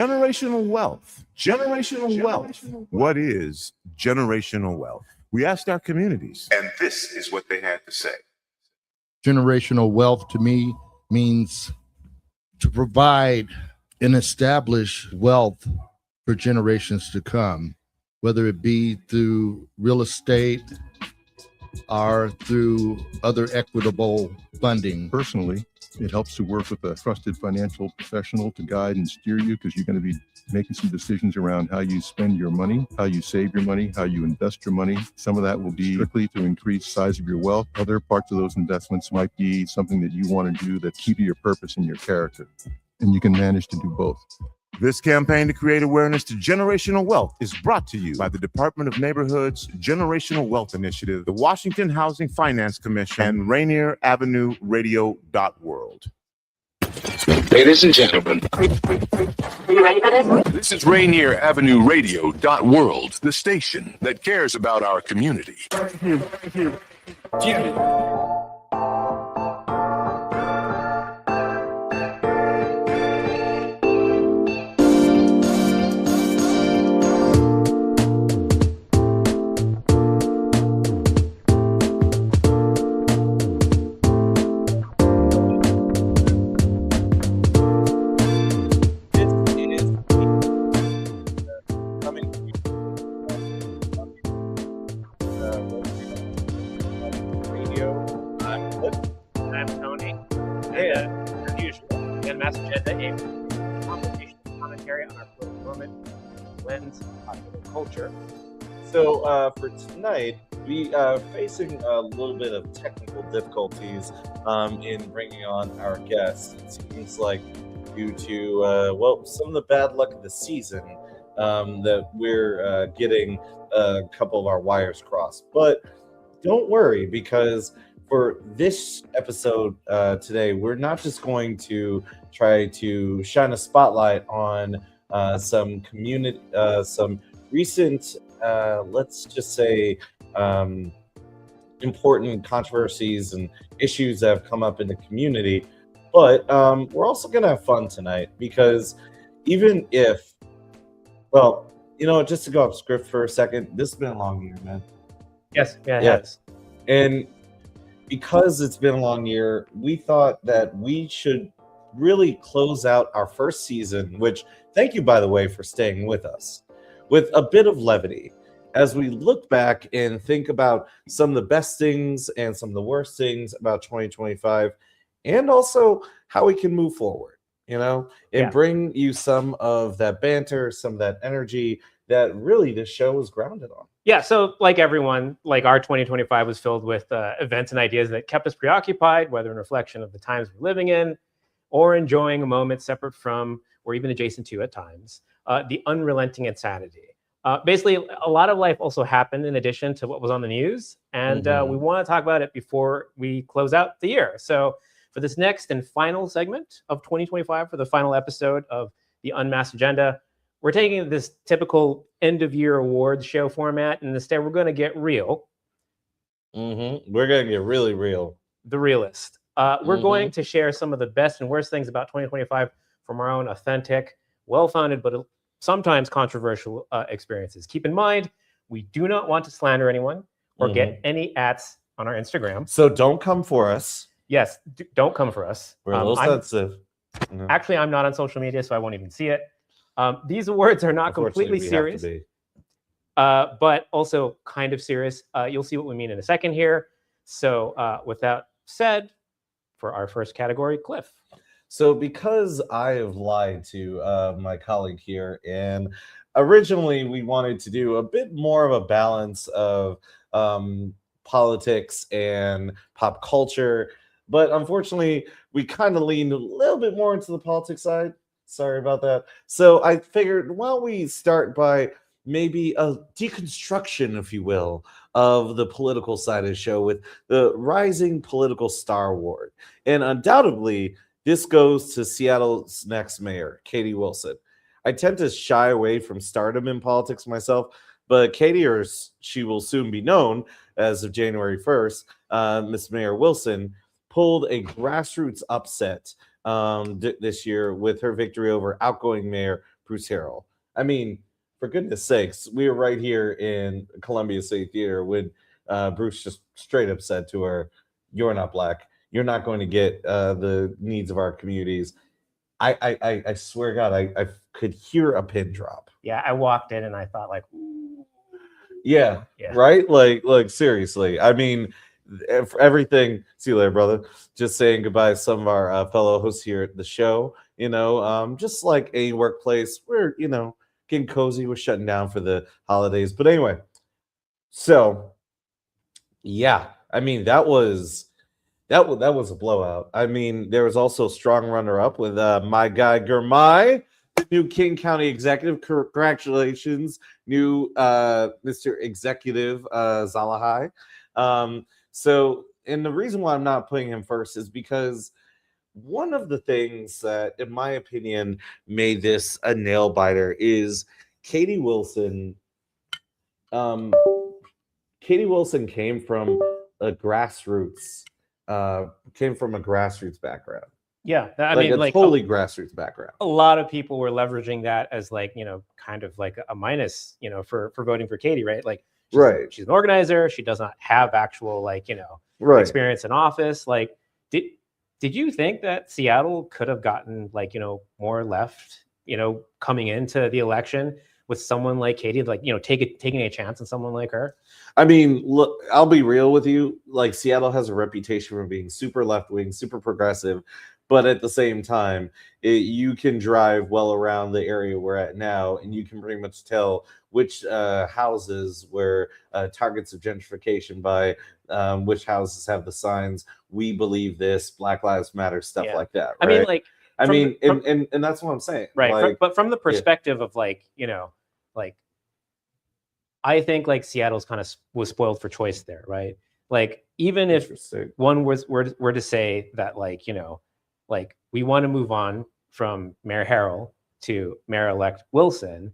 Generational wealth. Generational wealth. What is generational wealth? We asked our communities, and this is what they had to say. Generational wealth to me means to provide and establish wealth for generations to come, whether it be through real estate or through other equitable funding. Personally, it helps to work with a trusted financial professional to guide and steer you, because you're going to be making some decisions around how you spend your money, how you save your money, how you invest your money. Some of that will be strictly to increase the size of your wealth. Other parts of those investments might be something that you want to do that keep to your purpose and your character. And you can manage to do both. This campaign to create awareness to generational wealth is brought to you by the Department of Neighborhood's Generational Wealth Initiative, the Washington Housing Finance Commission, and Rainier Avenue Radio.world. Ladies and gentlemen, this is Rainier Avenue Radio.world, the station that cares about our community. Unmasked Agenda, a conversation commentary on our political moment, lens of popular culture. So for tonight, we are facing a little bit of technical difficulties in bringing on our guests. It seems like due to, some of the bad luck of the season, that we're getting a couple of our wires crossed. But don't worry, because for this episode today, we're not just going to try to shine a spotlight on some recent, let's just say, important controversies and issues that have come up in the community. But we're also going to have fun tonight, because even if, just to go off script for a second, this has been a long year, man. Yes, it has. And because it's been a long year, we thought that we should really close out our first season, which, thank you, by the way, for staying with us, with a bit of levity as we look back and think about some of the best things and some of the worst things about 2025, and also how we can move forward, and bring you some of that banter, some of that energy that really this show is grounded on. Yeah, so like everyone, like our 2025 was filled with events and ideas that kept us preoccupied, whether in reflection of the times we're living in or enjoying a moment separate from or even adjacent to at times, the unrelenting insanity. Basically, a lot of life also happened in addition to what was on the news, and we want to talk about it before we close out the year. So for this next and final segment of 2025, for the final episode of the Unmasked Agenda, we're taking this typical end-of-year awards show format, and instead we're going to get real. We're going to get really real. The realist. We're going to share some of the best and worst things about 2025 from our own authentic, well-founded, but sometimes controversial experiences. Keep in mind, we do not want to slander anyone or get any ats on our Instagram. So don't come for us. Yes, don't come for us. We're a little sensitive. Actually, I'm not on social media, so I won't even see it. These awards are not completely serious, but also kind of serious. You'll see what we mean in a second here. So with that said, for our first category, Cliff. So because I have lied to my colleague here, and originally we wanted to do a bit more of a balance of politics and pop culture, but unfortunately we kind of leaned a little bit more into the politics side. Sorry about that. So I figured, why don't we start by maybe a deconstruction, if you will, of the political side of the show with the Rising Political Star Award. And undoubtedly, this goes to Seattle's next mayor, Katie Wilson. I tend to shy away from stardom in politics myself, but Katie, or she will soon be known as of January 1st, Miss Mayor Wilson, pulled a grassroots upset this year with her victory over outgoing mayor Bruce Harrell. I mean, for goodness sakes, we were right here in Columbia State Theater when Bruce just straight up said to her, "You're not black. You're not going to get the needs of our communities." I swear to God, I could hear a pin drop. Yeah, I walked in and I thought like, ooh. Yeah, right? Like seriously. I mean, everything. See you later, brother. Just saying goodbye to some of our fellow hosts here at the show. Just like a workplace, we're getting cozy. We're shutting down for the holidays. But anyway, so yeah, I mean that was a blowout. I mean, there was also a strong runner-up with my guy Gurmai, the new King County executive. Congratulations, new Mr. Executive Zalahai. So, and the reason why I'm not putting him first is because one of the things that, in my opinion, made this a nail biter is Katie Wilson. Katie Wilson came from a grassroots background. Yeah, I Like mean, a like totally grassroots background. a lot of people were leveraging that as like, kind of like a minus, for voting for Katie, right? Like, she's an organizer. She does not have actual experience in office. Like, did you think that Seattle could have gotten more left, coming into the election with someone like Katie, taking a chance on someone like her? I mean, look, I'll be real with you. Like, Seattle has a reputation for being super left-wing, super progressive, but at the same time, you can drive well around the area we're at now, and you can pretty much tell which houses were targets of gentrification by which houses have the signs, "We believe this," Black Lives Matter, stuff like that. Right? I mean, and that's what I'm saying. Right. But from the perspective of I think Seattle's kind of was spoiled for choice there, right? Like, even if one were to say that we want to move on from Mayor Harrell to Mayor-elect Wilson,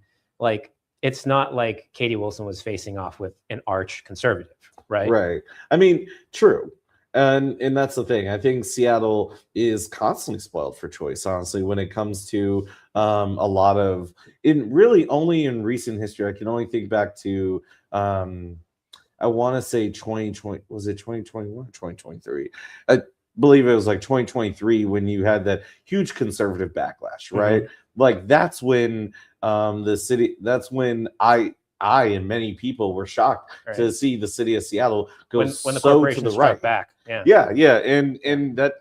it's not like Katie Wilson was facing off with an arch conservative, right? Right. I mean, true. And that's the thing. I think Seattle is constantly spoiled for choice, honestly, when it comes to a lot of, only in recent history. I can only think back to, I want to say 2020, was it 2021 or 2023? I believe it was 2023 when you had that huge conservative backlash, right? Mm-hmm. That's when that's when I and many people were shocked to see the city of Seattle go when the so to the right. Back. Yeah. And that,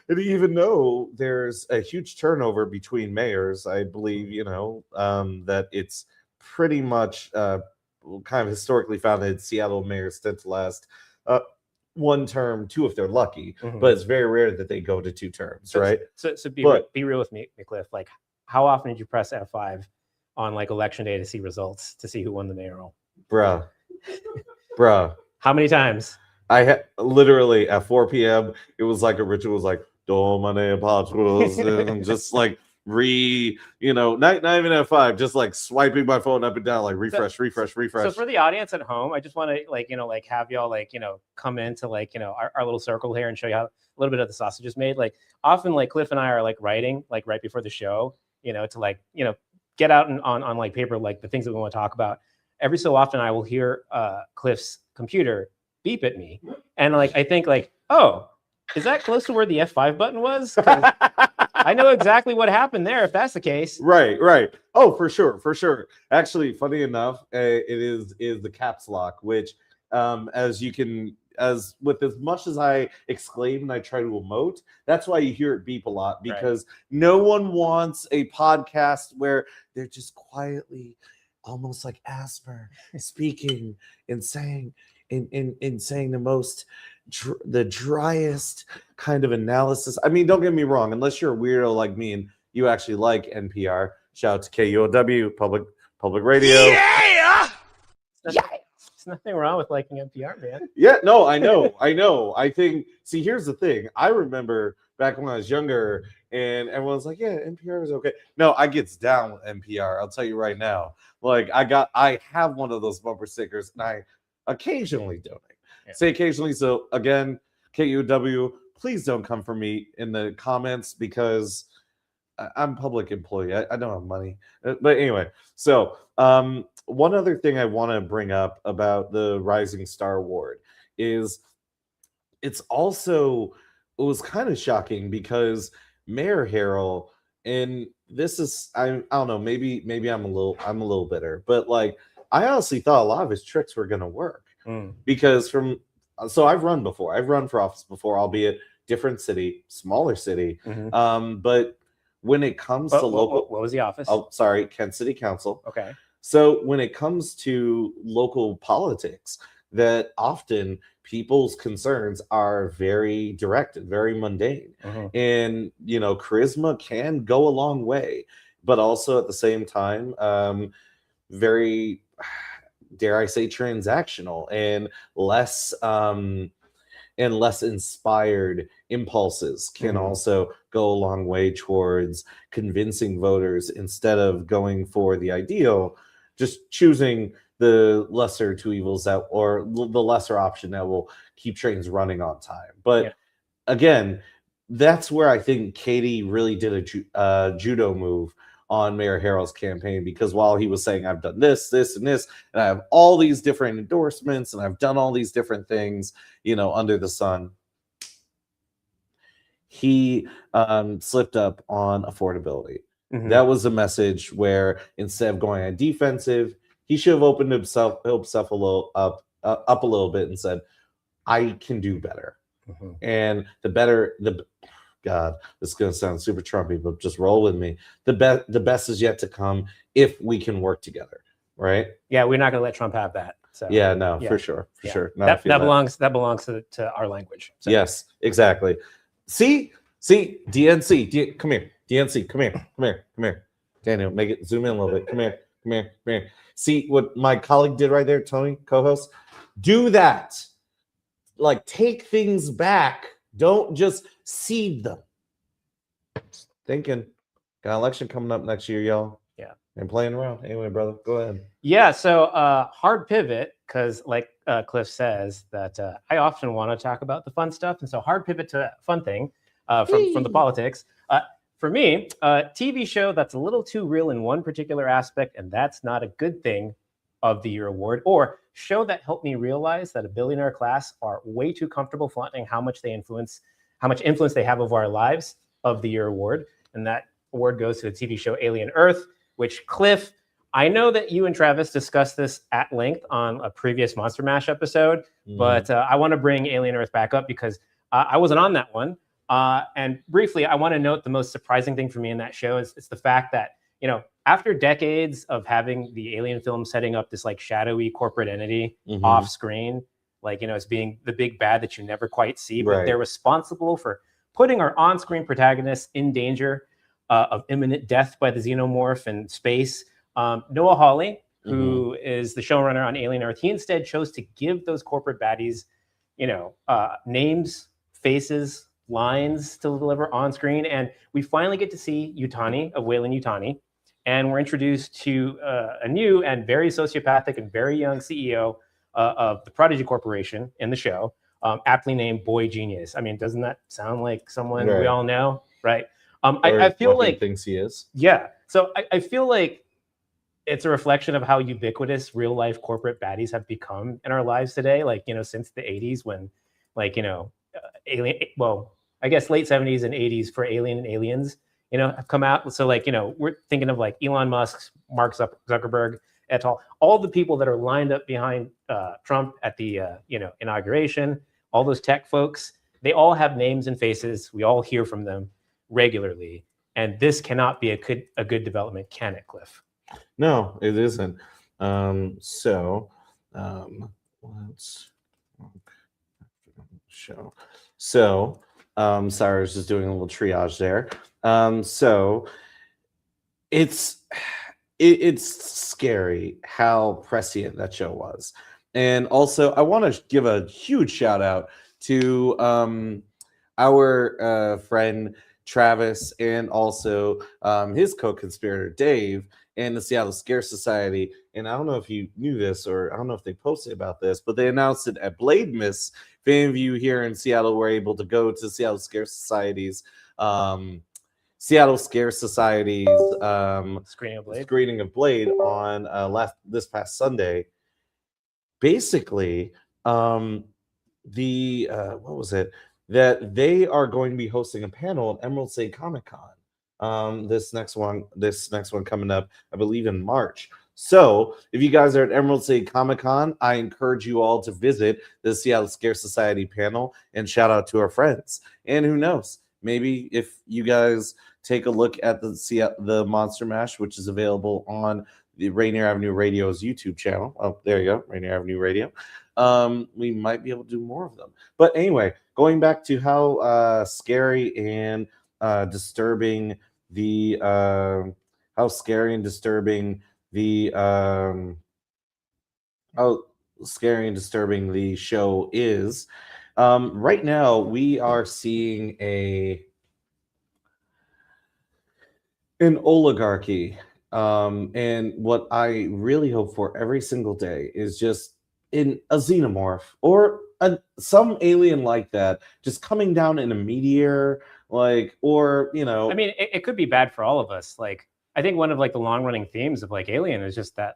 and even though there's a huge turnover between mayors, I believe that it's pretty much kind of historically found that Seattle mayors tend to last one term, two if they're lucky, but it's very rare that they go to 2 terms, right? So be real with me, Cliff. How often did you press F5 on election day to see results, to see who won the mayoral? Bruh. How many times? I had literally at 4 p.m. It was like a ritual. It was like Domine Patros, and just not even at 5, just swiping my phone up and down, refresh. So for the audience at home, I just want to have y'all come into our little circle here and show you how a little bit of the sausage is made. Often Cliff and I are writing right before the show, to get out on paper the things that we want to talk about. Every so often I will hear Cliff's computer beep at me, and I think oh, is that close to where the F5 button was? I know exactly what happened there if that's the case. Right. Oh, for sure. Actually, funny enough, it is the caps lock, which as much as I exclaim and I try to emote, that's why you hear it beep a lot, because no one wants a podcast where they're just quietly, almost like Asper, speaking and saying saying the driest kind of analysis. I mean, don't get me wrong, unless you're a weirdo like me and you actually like NPR, shout out to KUOW, public radio. Yeah. There's nothing wrong with liking NPR, man. Yeah, no, I know. I think, see, here's the thing. I remember back when I was younger and everyone's like, yeah, NPR is okay. No, I gets down with NPR. I'll tell you right now. I have one of those bumper stickers and I occasionally donate. Yeah. Say occasionally. So again, KUW, please don't come for me in the comments, because I'm a public employee. I don't have money. But anyway, so one other thing I want to bring up about the Rising Star Award is it was kind of shocking because Mayor Harrell, and this is I don't know, maybe I'm a little bitter, but like I honestly thought a lot of his tricks were gonna work because so I've run before. I've run for office before, albeit different city, smaller city. But when it comes to local, what was the office? Oh, sorry, Kent City Council. Okay. So when it comes to local politics, that often people's concerns are very direct and very mundane. And, charisma can go a long way, but also at the same time, very, dare I say, transactional and less inspired impulses can also go a long way towards convincing voters instead of going for the ideal, just choosing the lesser two evils or the lesser option that will keep trains running on time. But again, that's where I think Katie really did a judo move on Mayor Harrell's campaign, because while he was saying, I've done this, this, and this, and I have all these different endorsements, and I've done all these different things, under the sun, he slipped up on affordability. That was a message where instead of going on defensive, he should have opened himself a little up a little bit and said, I can do better. And God, this is going to sound super Trumpy, but just roll with me. The best is yet to come if we can work together, right? Yeah, we're not going to let Trump have that. So for sure. That belongs to our language. So. Yes, exactly. See, DNC, come here. DNC, come here. Daniel, make it zoom in a little bit. Come here. See what my colleague did right there, Tony, co-host? Do that. Like, take things back. Don't just cede them. Thinking. Got an election coming up next year, y'all. Yeah. And playing around. Anyway, brother, go ahead. Yeah, so hard pivot, because like Cliff says, that I often want to talk about the fun stuff. And so hard pivot to that fun thing from the politics. For me, a TV show that's a little too real in one particular aspect, and that's not a good thing of the year award, or show that helped me realize that a billionaire class are way too comfortable flaunting how much influence they have over our lives, of the year award. And that award goes to the TV show Alien Earth, which, Cliff, I know that you and Travis discussed this at length on a previous Monster Mash episode, but I want to bring Alien Earth back up because I wasn't on that one. And briefly, I want to note the most surprising thing for me in that show is the fact that, after decades of having the Alien film setting up this like shadowy corporate entity off screen, like, as being the big bad that you never quite see, but they're responsible for putting our on-screen protagonists in danger of imminent death by the xenomorph in space. Noah Hawley, who is the showrunner on Alien Earth, he instead chose to give those corporate baddies, names, faces, lines to deliver on screen. And we finally get to see Yutani of Weyland-Yutani. And we're introduced to a new and very sociopathic and very young CEO of the Prodigy Corporation in the show, aptly named Boy Genius. I mean, doesn't that sound like someone we all know, right? I feel like thinks he is. Yeah. So I feel like it's a reflection of how ubiquitous real life corporate baddies have become in our lives today. Like, since the 80s when, like, Alien, well, I guess late 70s and 80s for Alien and Aliens, have come out. So like, we're thinking of like Elon Musk, Mark Zuckerberg, et al. All the people that are lined up behind Trump at the, inauguration, all those tech folks, they all have names and faces. We all hear from them regularly. And this cannot be a good development, can it, Cliff? No, it isn't. Let's show. So, sorry, I was just doing a little triage there. So it's scary how prescient that show was. And also, I want to give a huge shout out to our friend Travis, and also his co-conspirator Dave, and the Seattle Scare Society. And I don't know if you knew this, or I don't know if they posted about this, but they announced it at Blademas. If any of you here in Seattle were able to go to Seattle Scare Society's Seattle Scare Society's Screening of Blade on this past Sunday. Basically, what was it? That they are going to be hosting a panel at Emerald City Comic Con. This next one coming up, I believe, in March. So if you guys are at Emerald City Comic Con, I encourage you all to visit the Seattle Scare Society panel and shout out to our friends. And who knows, maybe if you guys take a look at the Monster Mash, which is available on the Rainier Avenue Radio's YouTube channel. Oh, there you go, Rainier Avenue Radio. We might be able to do more of them. But anyway, going back to how scary and disturbing the show is. Right now, we are seeing an oligarchy. And what I really hope for every single day is just in a xenomorph or some alien like that just coming down in a meteor, or I mean, it could be bad for all of us. Like, I think one of the long running themes of Alien is just that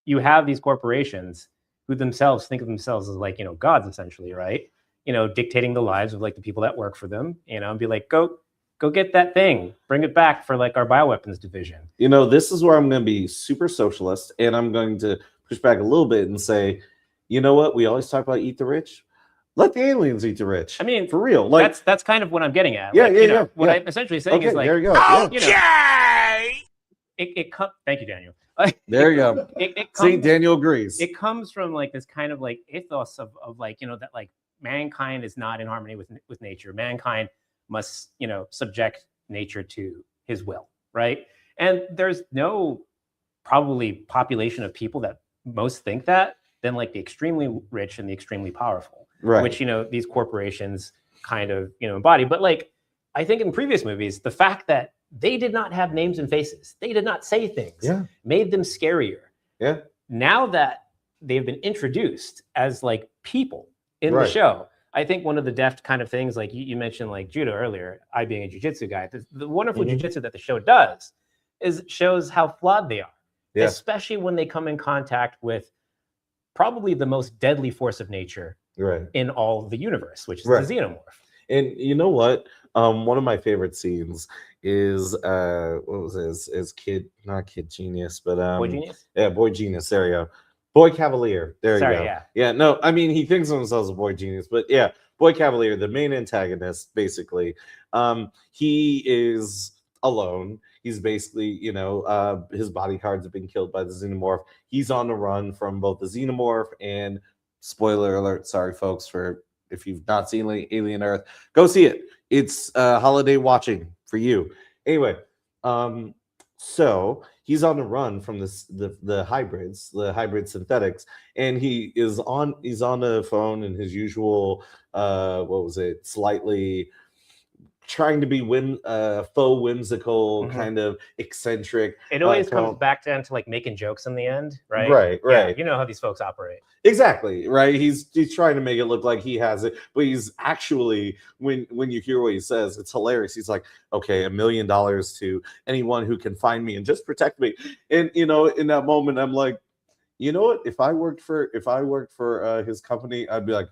you have these corporations who themselves think of themselves as gods, essentially, right? Dictating the lives of the people that work for them, and be like, go get that thing, bring it back for our bioweapons division. This is where I'm going to be super socialist, and I'm going to push back a little bit and say, you know what? We always talk about eat the rich. Let the aliens eat the rich. I mean, for real. That's kind of what I'm getting at. What I'm essentially saying is there you go. Thank you, Daniel. There you go. See, Daniel agrees. It comes from this kind of ethos of that mankind is not in harmony with nature. Mankind must subject nature to his will, right? And there's no probably population of people that most think that than the extremely rich and the extremely powerful, right? Which these corporations kind of embody. But I think in previous movies, the fact that they did not have names and faces, they did not say things, made them scarier. Yeah. Now that they've been introduced as people in the show, I think one of the deft kind of things, you mentioned judo earlier, I being a jiu-jitsu guy, the wonderful jiu-jitsu that the show does is it shows how flawed they are, especially when they come in contact with probably the most deadly force of nature in all the universe, which is the xenomorph. And you know what? One of my favorite scenes is what was this? Is not Kid Genius, but Boy Genius? Yeah, Boy Genius. There you go. Boy Cavalier. There you go. Yeah. Yeah, no, I mean, he thinks of himself as a boy genius, but yeah, Boy Cavalier, the main antagonist, basically. He is alone. He's basically, his bodyguards have been killed by the xenomorph. He's on the run from both the xenomorph and, spoiler alert, sorry folks, for if you've not seen Alien Earth, go see it. It's holiday watching for you. Anyway, so he's on the run from the hybrids, the hybrid synthetics, and he's on the phone in his usual slightly trying to be faux whimsical, kind of eccentric. It always comes back down to making jokes in the end, right? Right. Yeah, you know how these folks operate. Exactly, right? He's trying to make it look like he has it, but he's actually, when you hear what he says, it's hilarious. He's like, okay, $1 million to anyone who can find me and just protect me. And in that moment, I'm like, you know what? If I worked for his company, I'd be like,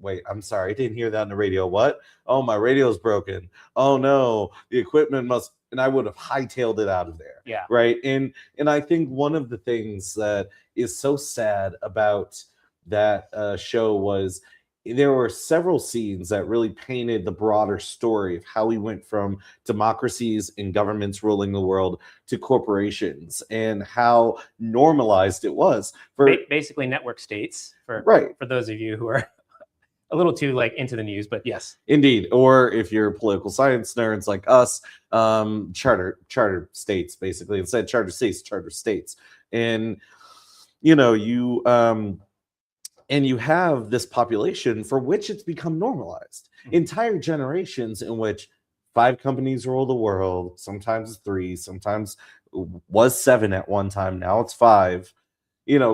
wait, I'm sorry, I didn't hear that on the radio. What? Oh, my radio's broken. Oh no, the equipment must, and I would have hightailed it out of there. Yeah. Right. And I think one of the things that is so sad about that show was there were several scenes that really painted the broader story of how we went from democracies and governments ruling the world to corporations and how normalized it was for basically network states for those of you who are a little too into the news, but yes, indeed. Or if you're political science nerds like us, charter states, basically, instead of charter states, and you have this population for which it's become normalized. Entire generations in which 5 companies rule the world. Sometimes it's 3, sometimes was 7 at one time. Now it's 5.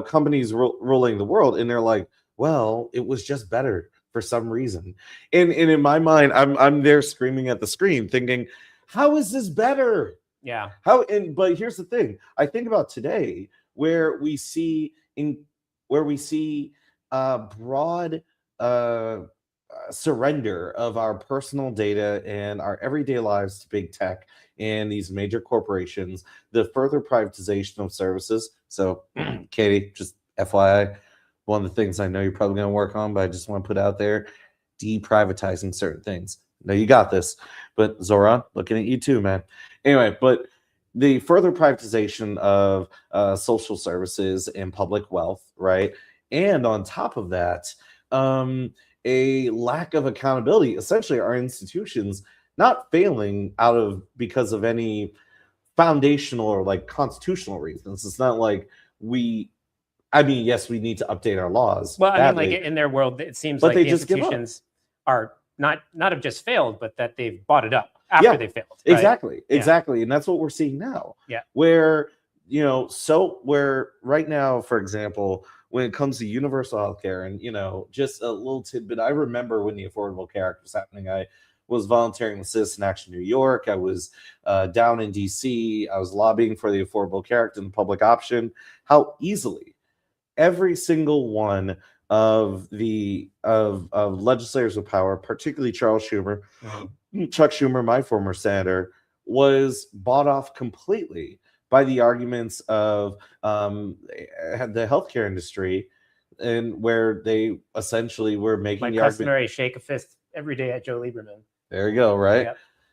Companies ruling the world, and they're like, well, it was just better for some reason. And in my mind, I'm there screaming at the screen thinking, how is this better? Yeah. But here's the thing. I think about today where we see broad surrender of our personal data and our everyday lives to big tech and these major corporations, the further privatization of services. So, Katie, just FYI, one of the things I know you're probably going to work on, but I just want to put out there, deprivatizing certain things. No, you got this. But Zoran, looking at you too, man. Anyway, but the further privatization of social services and public wealth, right? And on top of that, a lack of accountability. Essentially, our institutions not failing because of any foundational or like constitutional reasons. It's not like yes, we need to update our laws. Well, badly. I mean, like in their world, it seems But like they the just give up. institutions are not have just failed, but that they've bought it up after they failed. Right? Exactly. And that's what we're seeing now. Yeah. Where, where right now, for example, when it comes to universal healthcare and, just a little tidbit, I remember when the Affordable Care Act was happening, I was volunteering with Citizen Action New York. I was down in DC. I was lobbying for the Affordable Care Act and the public option. How easily every single one of legislators with power, particularly Charles Schumer, Chuck Schumer, my former senator, was bought off completely by the arguments of the healthcare industry, and where they essentially were making my customary shake a fist every day at Joe Lieberman. There you go, right?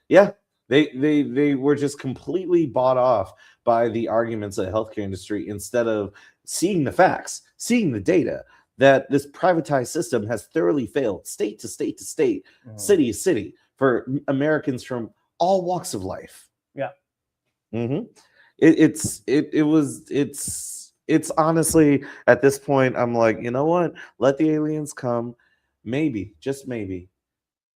Yeah. They were just completely bought off by the arguments of the healthcare industry instead of seeing the facts, seeing the data that this privatized system has thoroughly failed state to state to state, city to city for Americans from all walks of life. Yeah. Mm-hmm. It's honestly at this point, I'm like, you know what? Let the aliens come. Maybe, just maybe,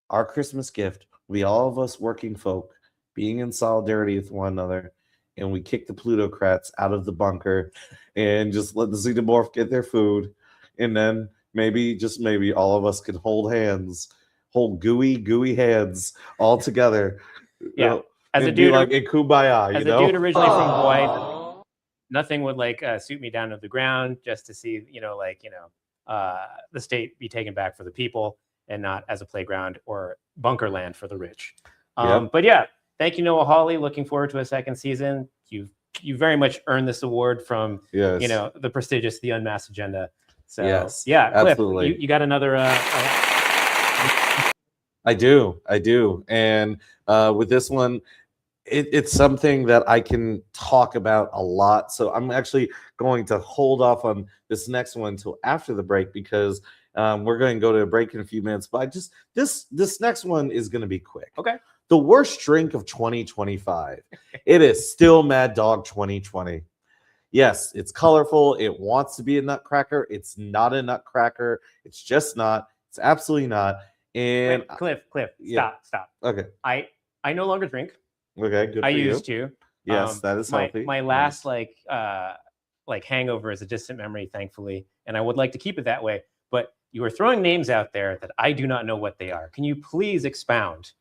our Christmas gift will be all of us working folk being in solidarity with one another, and we kick the plutocrats out of the bunker and just let the xenomorph get their food. And then maybe, just maybe, all of us could hold gooey hands all together. Yeah. As a dude, like in Kumbaya, as a dude originally from Hawaii, nothing would suit me down to the ground just to see, the state be taken back for the people and not as a playground or bunker land for the rich. But yeah, thank you, Noah Hawley. Looking forward to a second season. You very much earned this award from the prestigious The Unmasked Agenda. So yeah, Cliff, absolutely. You got another. I do, and with this one, it's something that I can talk about a lot. So I'm actually going to hold off on this next one until after the break because we're going to go to a break in a few minutes. But this next one is going to be quick. Okay. The worst drink of 2025. It is still Mad Dog 2020. Yes, it's colorful. It wants to be a nutcracker. It's not a nutcracker. It's just not. It's absolutely not. And wait, Cliff, stop. Okay. I no longer drink. Okay, good for you. I used to. Yes, that is healthy. My last hangover is a distant memory, thankfully, and I would like to keep it that way. But you are throwing names out there that I do not know what they are. Can you please expound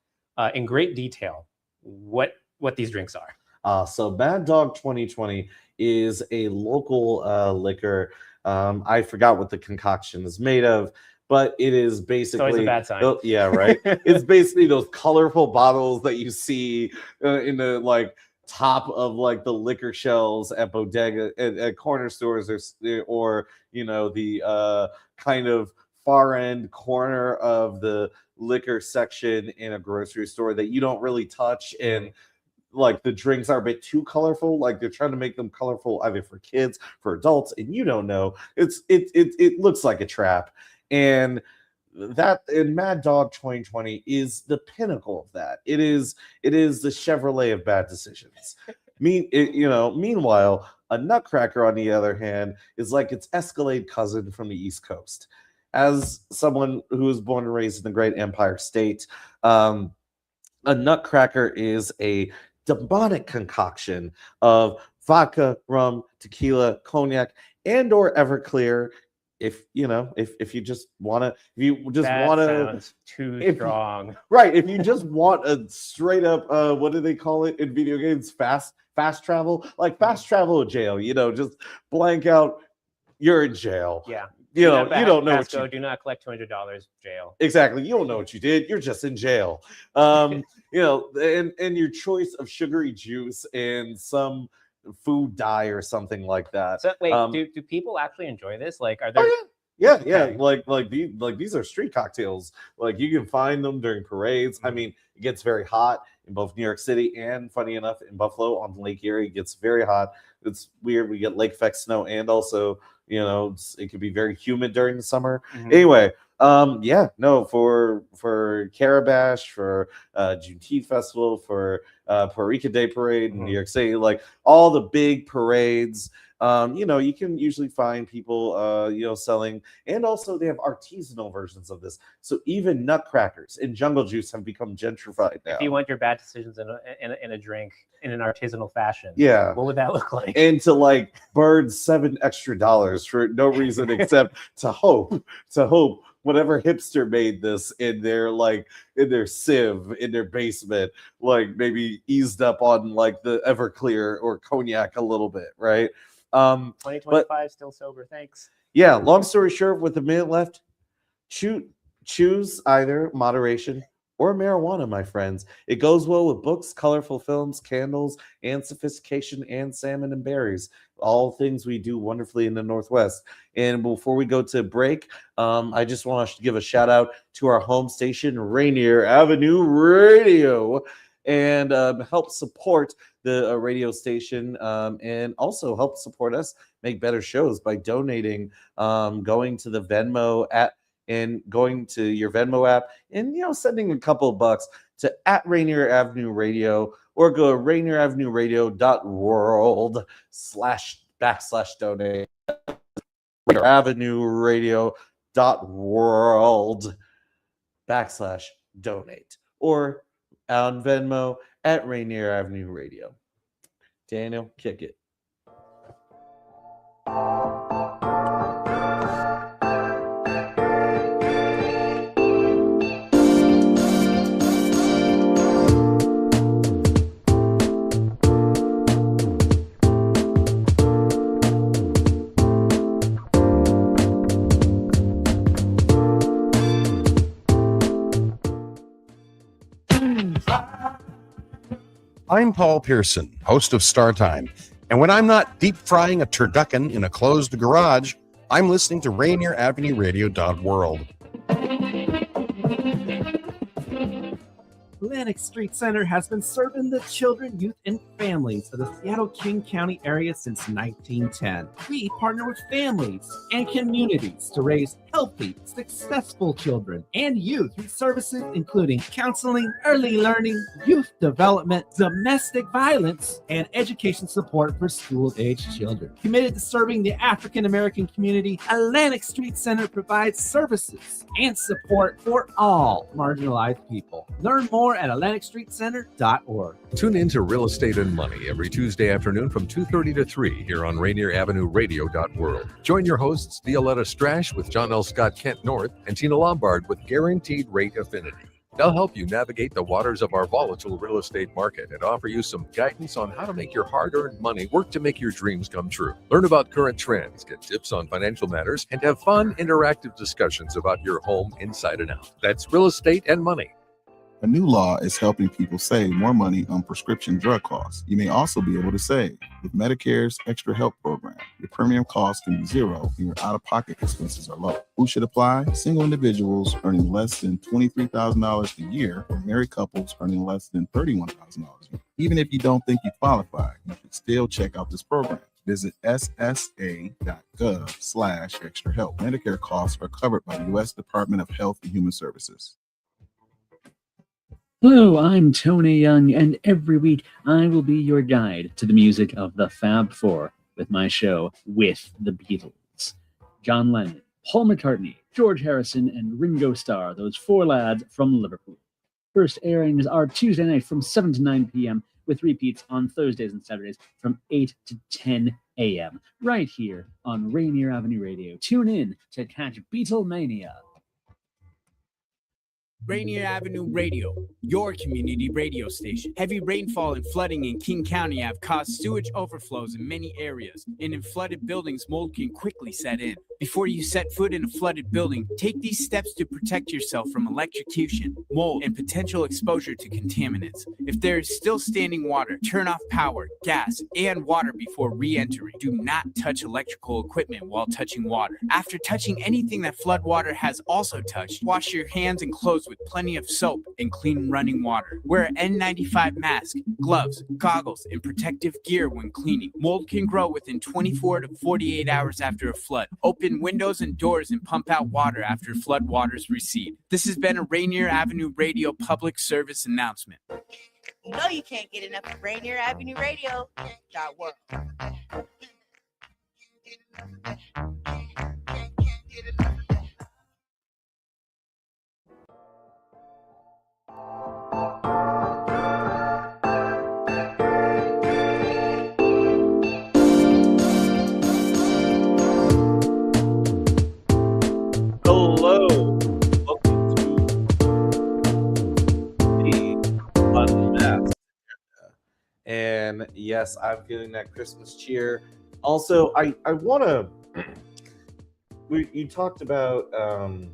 in great detail what these drinks are? So Mad Dog 2020 is a local liquor. I forgot what the concoction is made of, but it is basically always a bad sign. Yeah, right. It's basically those colorful bottles that you see in the top of the liquor shelves at bodega at corner stores or the kind of far end corner of the liquor section in a grocery store that you don't really touch, and the drinks are a bit too colorful. They're trying to make them colorful either for kids, for adults, and you don't know. It looks like a trap. And Mad Dog 2020 is the pinnacle of that. It is the Chevrolet of bad decisions. Meanwhile, a nutcracker, on the other hand, is like its Escalade cousin from the East Coast. As someone who was born and raised in the great Empire State, a nutcracker is a demonic concoction of vodka, rum, tequila, cognac, and or Everclear, if you just want to, sounds too strong. Right. If you just want a straight up, what do they call it in video games? Fast travel, like fast travel to jail, just blank out. You're in jail. Yeah. You don't know what you do not collect $200 jail. Exactly. You don't know what you did. You're just in jail. And your choice of sugary juice and some food dye or something like that. So wait, do people actually enjoy this? Like, are there? Oh, yeah. Okay. These are street cocktails. Like, you can find them during parades. I mean, it gets very hot in both New York City and, funny enough, in Buffalo on Lake Erie. It gets very hot. It's weird. We get lake effect snow, and also, it could be very humid during the summer. Mhm. Anyway, for Carabash, for Juneteenth Festival, for Puerto Rican Day Parade in New York City, like all the big parades, you can usually find people, selling, and also they have artisanal versions of this. So even nutcrackers and jungle juice have become gentrified now. If you want your bad decisions in a drink in an artisanal fashion, yeah, what would that look like? And to like burn $7 extra for no reason except to hope whatever hipster made this in their sieve in their basement, like maybe eased up on like the Everclear or cognac a little bit, right? 2025 still sober, thanks. Yeah, long story short, with a minute left, choose either moderation or marijuana, my friends. It goes well with books, colorful films, candles, and sophistication, and salmon and berries. All things we do wonderfully in the Northwest. And before we go to break, I just want to give a shout out to our home station, Rainier Avenue Radio, and help support the radio station, and also help support us make better shows by donating, going to the Venmo app and going to your Venmo app and, sending a couple of bucks to @Rainier Avenue Radio, or go to rainieravenue.world/donate. RainierAvenueRadio.world/donate, or on Venmo @Rainier Avenue Radio. Daniel, kick it. I'm Paul Pearson, host of Star Time, and when I'm not deep frying a turducken in a closed garage, I'm listening to RainierAvenueRadio.world. Atlantic Street Center has been serving the children, youth, and families of the Seattle-King County area since 1910. We partner with families and communities to raise healthy, successful children and youth through services including counseling, early learning, youth development, domestic violence, and education support for school-aged children. Committed to serving the African-American community, Atlantic Street Center provides services and support for all marginalized people. Learn more at AtlanticStreetCenter.org. Tune in to Real Estate and Money every Tuesday afternoon from 2:30 to 3 here on RainierAvenueRadio.world. Join your hosts Violetta Strash with John L. Scott Kent North and Tina Lombard with Guaranteed Rate Affinity. They'll help you navigate the waters of our volatile real estate market and offer you some guidance on how to make your hard-earned money work to make your dreams come true. Learn about current trends, get tips on financial matters, and have fun, interactive discussions about your home inside and out. That's Real Estate and Money. A new law is helping people save more money on prescription drug costs. You may also be able to save with Medicare's Extra Help program. Your premium cost can be zero and your out-of-pocket expenses are low. Who should apply? Single individuals earning less than $23,000 a year, or married couples earning less than $31,000 a year. Even if you don't think you qualify, you should still check out this program. Visit ssa.gov/extra help. Medicare costs are covered by the U.S. Department of Health and Human Services. Hello, I'm Tony Young, and every week I will be your guide to the music of the Fab Four with my show, With the Beatles. John Lennon, Paul McCartney, George Harrison, and Ringo Starr, those four lads from Liverpool. First airings are Tuesday night from 7 to 9 p.m., with repeats on Thursdays and Saturdays from 8 to 10 a.m. right here on Rainier Avenue Radio. Tune in to catch Beatlemania. Rainier Avenue Radio, your community radio station. Heavy rainfall and flooding in King County have caused sewage overflows in many areas, and in flooded buildings, mold can quickly set in. Before you set foot in a flooded building, take these steps to protect yourself from electrocution, mold, and potential exposure to contaminants. If there is still standing water, turn off power, gas, and water before re-entering. Do not touch electrical equipment while touching water. After touching anything that flood water has also touched, wash your hands and clothes with plenty of soap and clean running water. Wear an N95 mask, gloves, goggles, and protective gear when cleaning. Mold can grow within 24 to 48 hours after a flood. Open windows and doors and pump out water after flood waters recede. This has been a Rainier Avenue Radio public service announcement. You know you can't get enough of Rainier Avenue Radio. .world. Hello, welcome to the Unmasked Agenda. And yes, I'm feeling that Christmas cheer. Also, I want to. You talked about kind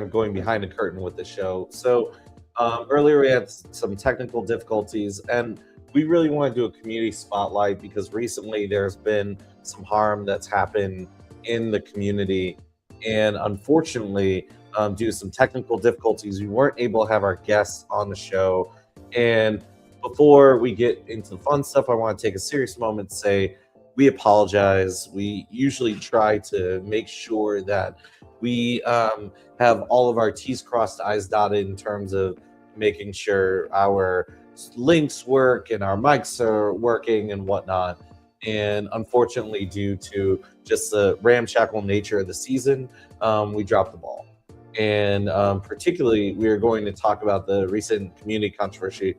of going behind the curtain with the show. So earlier we had some technical difficulties, and we really want to do a community spotlight because recently there's been some harm that's happened in the community, and unfortunately due to some technical difficulties we weren't able to have our guests on the show. And before we get into the fun stuff, I want to take a serious moment to say we apologize. We usually try to make sure that we have all of our T's crossed, I's dotted in terms of making sure our links work and our mics are working and whatnot. And unfortunately, due to just the ramshackle nature of the season, we dropped the ball. And particularly, we are going to talk about the recent community controversy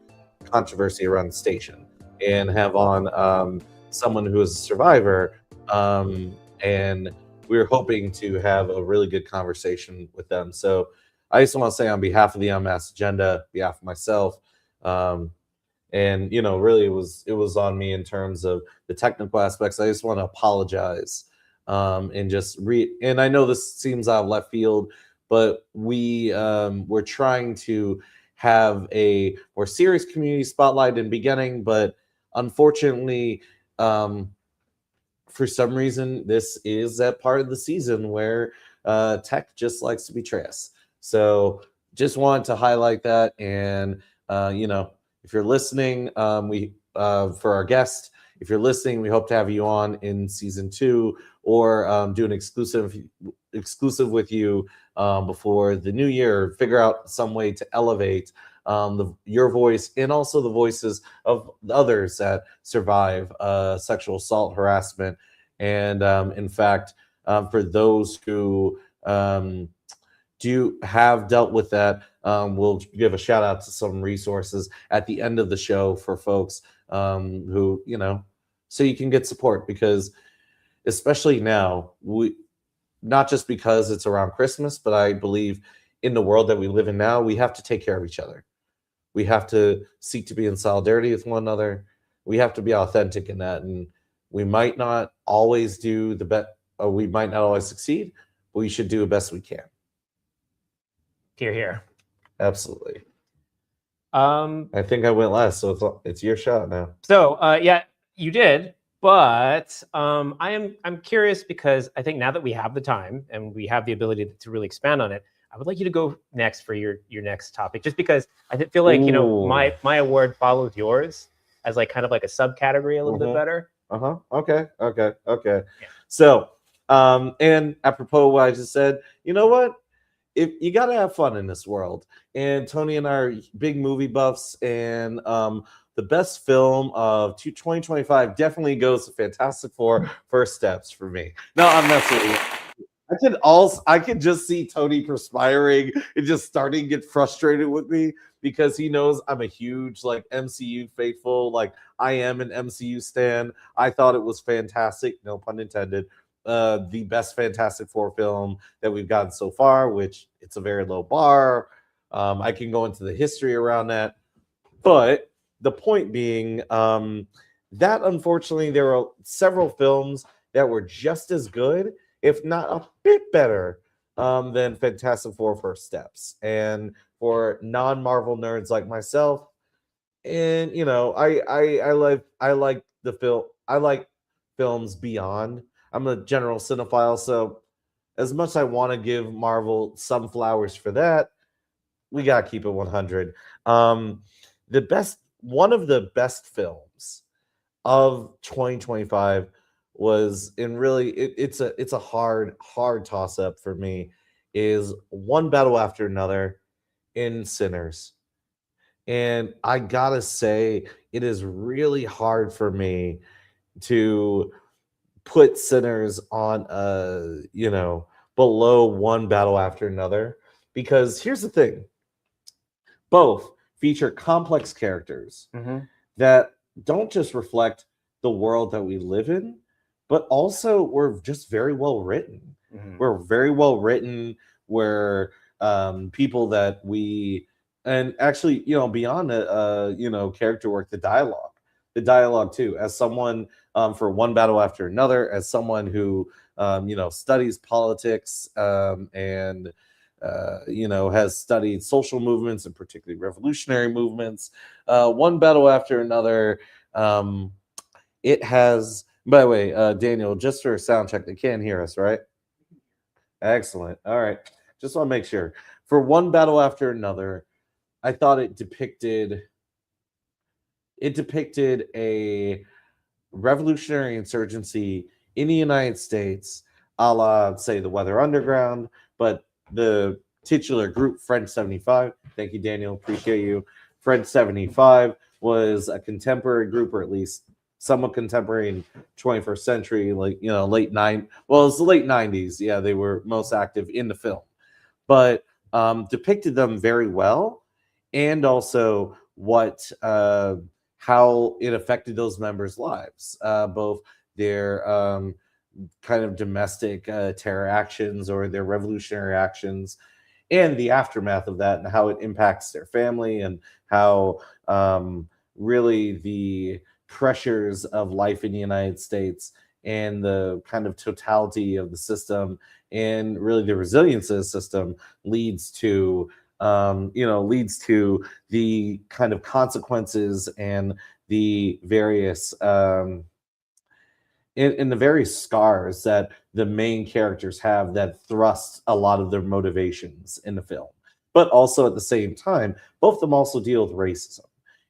around the station and have on someone who is a survivor. And we're hoping to have a really good conversation with them. So I just want to say on behalf of the Unmasked Agenda, behalf of myself, and really it was on me in terms of the technical aspects. I just want to apologize and I know this seems out of left field, but we're trying to have a more serious community spotlight in the beginning, but unfortunately, for some reason, this is that part of the season where tech just likes to betray us. So just wanted to highlight that. And if you're listening, for our guest, if you're listening, we hope to have you on in season 2 or do an exclusive with you before the new year. Figure out some way to elevate your voice and also the voices of the others that survive sexual assault, harassment, and in fact, for those who do have dealt with that, we'll give a shout out to some resources at the end of the show for folks who, so you can get support, because especially now, not just because it's around Christmas, but I believe in the world that we live in now, we have to take care of each other. We have to seek to be in solidarity with one another. We have to be authentic in that. And we might not always do the best, or we might not always succeed, but we should do the best we can. Hear, hear. Absolutely. I think I went last, so it's your shot now. So yeah, you did, but I'm curious because I think now that we have the time and we have the ability to really expand on it, I would like you to go next for your next topic, just because I feel like my award follows yours as like kind of like a subcategory a little bit better. Okay. Yeah. So and apropos what I just said, you know what? If you got to have fun in this world, and Tony and I are big movie buffs, and the best film of 2025 definitely goes to Fantastic Four: First Steps for me. No, I'm messing with you. I could just see Tony perspiring and just starting to get frustrated with me because he knows I'm a huge like MCU faithful. Like I am an MCU stan. I thought it was fantastic, no pun intended. The best Fantastic Four film that we've gotten so far, which it's a very low bar. I can go into the history around that. But the point being that unfortunately there are several films that were just as good, if not a bit better, than Fantastic Four First Steps. And for non-Marvel nerds like myself, and I like the film. I like films beyond. I'm a general cinephile, so as much as I want to give Marvel some flowers for that, we gotta keep it 100. One of the best films of 2025 was, and really it's a hard toss up for me, is One Battle After Another in Sinners. And I gotta say, it is really hard for me to put Sinners on below One Battle After Another, because here's the thing: both feature complex characters that don't just reflect the world that we live in, but also were just very well written. We're very well written. We're people that we, and actually, beyond the character work, the dialogue too. As someone for One Battle After Another, as someone who studies politics and has studied social movements and particularly revolutionary movements, One Battle After Another, it has. By the way, Daniel, just for a sound check, they can't hear us, right? Excellent. All right, just want to make sure. For One Battle After Another, I thought it depicted a revolutionary insurgency in the United States, a la, say, the Weather Underground, but the titular group, French 75, thank you, Daniel, appreciate you. French 75 was a contemporary group, or at least somewhat contemporary in 21st century, like, it's the late 90s. Yeah, they were most active in the film, but depicted them very well, and also how it affected those members' lives, both their kind of domestic terror actions or their revolutionary actions, and the aftermath of that, and how it impacts their family, and how really the pressures of life in the United States and the kind of totality of the system and really the resilience of the system leads to the kind of consequences and the various in the various scars that the main characters have that thrust a lot of their motivations in the film. But also at the same time, both of them also deal with racism.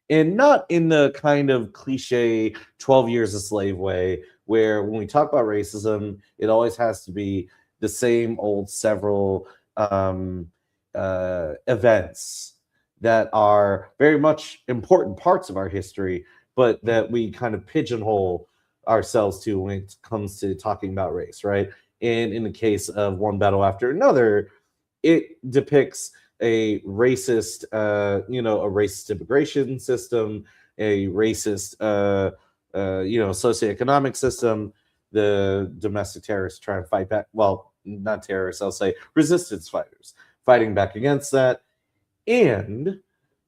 And not in the kind of cliche 12 Years a Slave way, where when we talk about racism, it always has to be the same old several events that are very much important parts of our history, but that we kind of pigeonhole ourselves to when it comes to talking about race, right? And in the case of One Battle After Another, it depicts a racist, a racist immigration system, a racist, socioeconomic system. The domestic terrorists trying to fight back. Well, not terrorists, I'll say resistance fighters fighting back against that, and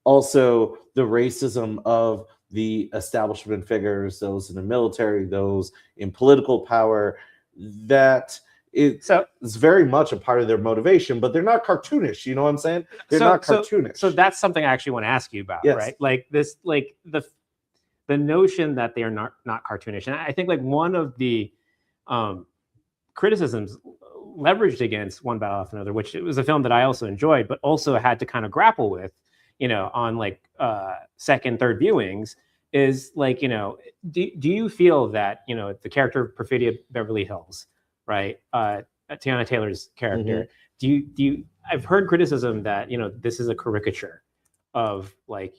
also the racism of the establishment figures, those in the military, those in political power, that it's very much a part of their motivation, but they're not cartoonish. You know what I'm saying? They're not cartoonish. So that's something I actually want to ask you about, Yes. right? Like this, like the notion that they are not cartoonish. And I think like one of the criticisms leveraged against One Battle After Another, which it was a film that I also enjoyed, but also had to kind of grapple with, on like second, third viewings, is like, do you feel that, the character of Perfidia Beverly Hills, right? Tiana Taylor's character, do you I've heard criticism that, this is a caricature of like,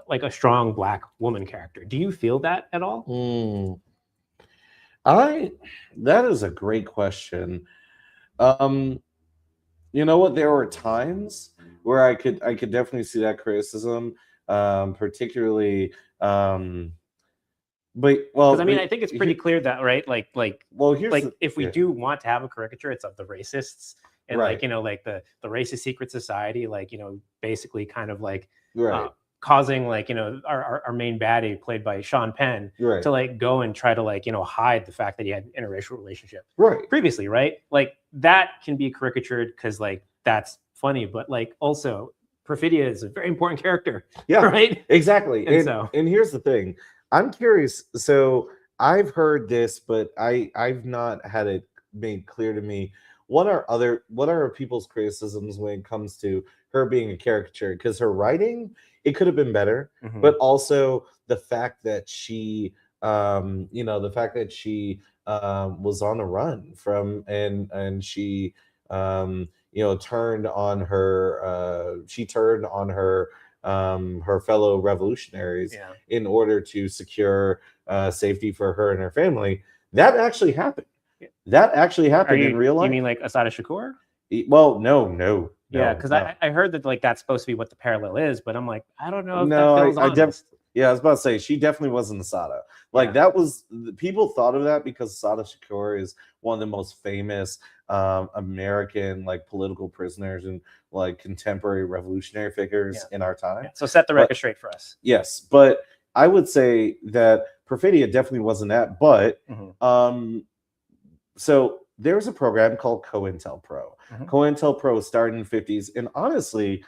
like a strong Black woman character. Do you feel that at all? That is a great question. You know what? There were times where I could definitely see that criticism, particularly But well, because I mean, I think it's pretty clear that, right? Well, here's like the- if we yeah. do want to have a caricature, it's of the racists and Right. like, you know, like the racist secret society, like, you know, basically kind of like Right. causing, like, you know, our main baddie played by Sean Penn Right. to like go and try to, like, you know, hide the fact that he had an interracial relationship Right. previously, right? Like that can be caricatured because like that's funny, but like also Perfidia is a very important character. Yeah, right. Exactly. And And, so- and here's the thing. I'm curious. So I've heard this, but I've not had it made clear to me. What are people's criticisms when it comes to her being a caricature? Because her writing, it could have been better, Mhm. but also the fact that she was on a run from and she turned on her fellow revolutionaries Yeah. in order to secure safety for her and her family. That actually happened. That actually happened in real life. You mean like Asada Shakur? Well, no. Yeah, because I heard that like that's supposed to be what the parallel is, but I'm like, I don't know if No, that feels honest. I was about to say she definitely wasn't Asada. Like that was people thought of that because Asada Shakur is one of the most famous American like political prisoners and like contemporary revolutionary figures in our time. So set the record straight for us. Yes, but I would say that Perfidia definitely wasn't that. But so there's a program called COINTELPRO. COINTELPRO started in the 50s, and honestly,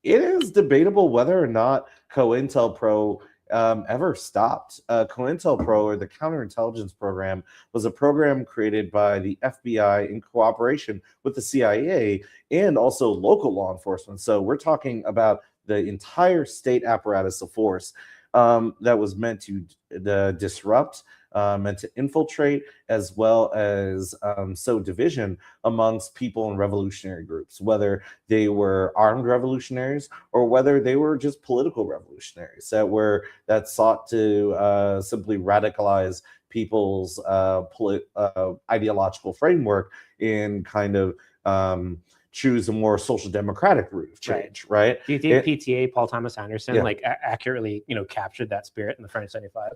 it is debatable whether or not COINTELPRO ever stopped. COINTELPRO, or the Counterintelligence Program, was a program created by the FBI in cooperation with the CIA and also local law enforcement. So we're talking about the entire state apparatus of force that was meant to disrupt, meant to infiltrate, as well as sow division amongst people in revolutionary groups, whether they were armed revolutionaries or whether they were just political revolutionaries that sought to simply radicalize people's ideological framework and kind of choose a more social democratic route of change, right? Do you think PTA, Paul Thomas Anderson, like accurately, captured that spirit in the French 75?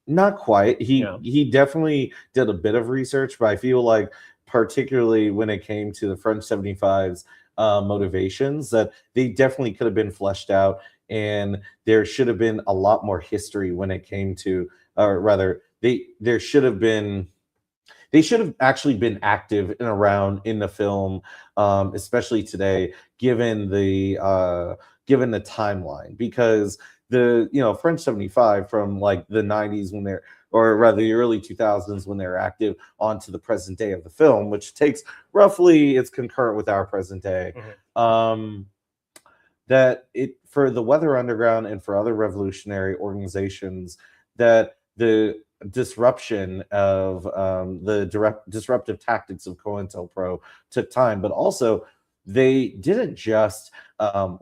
Not quite. He definitely did a bit of research, but I feel like particularly when it came to the French 75's motivations, that they definitely could have been fleshed out, and there should have been a lot more history when it came to, or rather, they should have actually been active and around in the film, especially today, given the timeline, because the French 75 from like the 90s when they're, or rather the early 2000s when they're active, onto the present day of the film, which takes roughly, it's concurrent with our present day. That it, for the Weather Underground and for other revolutionary organizations, that the disruption of the disruptive tactics of COINTELPRO took time, but also they didn't just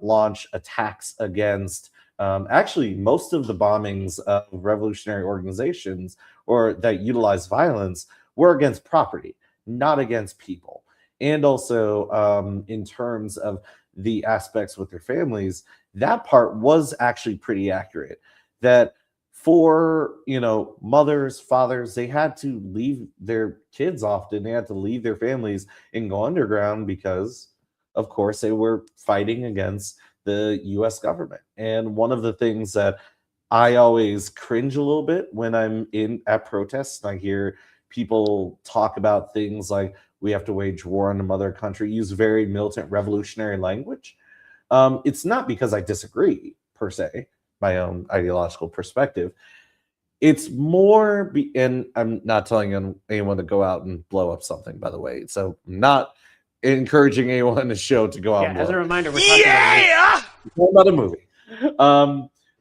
launch attacks against actually most of the bombings of revolutionary organizations or that utilize violence were against property, not against people. And also in terms of the aspects with their families, that part was actually pretty accurate. That for mothers, fathers, they had to leave their kids often. They had to leave their families and go underground because, of course, they were fighting against the U.S. government. And one of the things that I always cringe a little bit when I'm at protests and I hear people talk about things like we have to wage war on the mother country, use very militant revolutionary language. It's not because I disagree per se, my own ideological perspective. It's more, and I'm not telling anyone to go out and blow up something, by the way. So I'm not encouraging anyone on the show to go out and blow as a up. reminder, we're talking about a movie.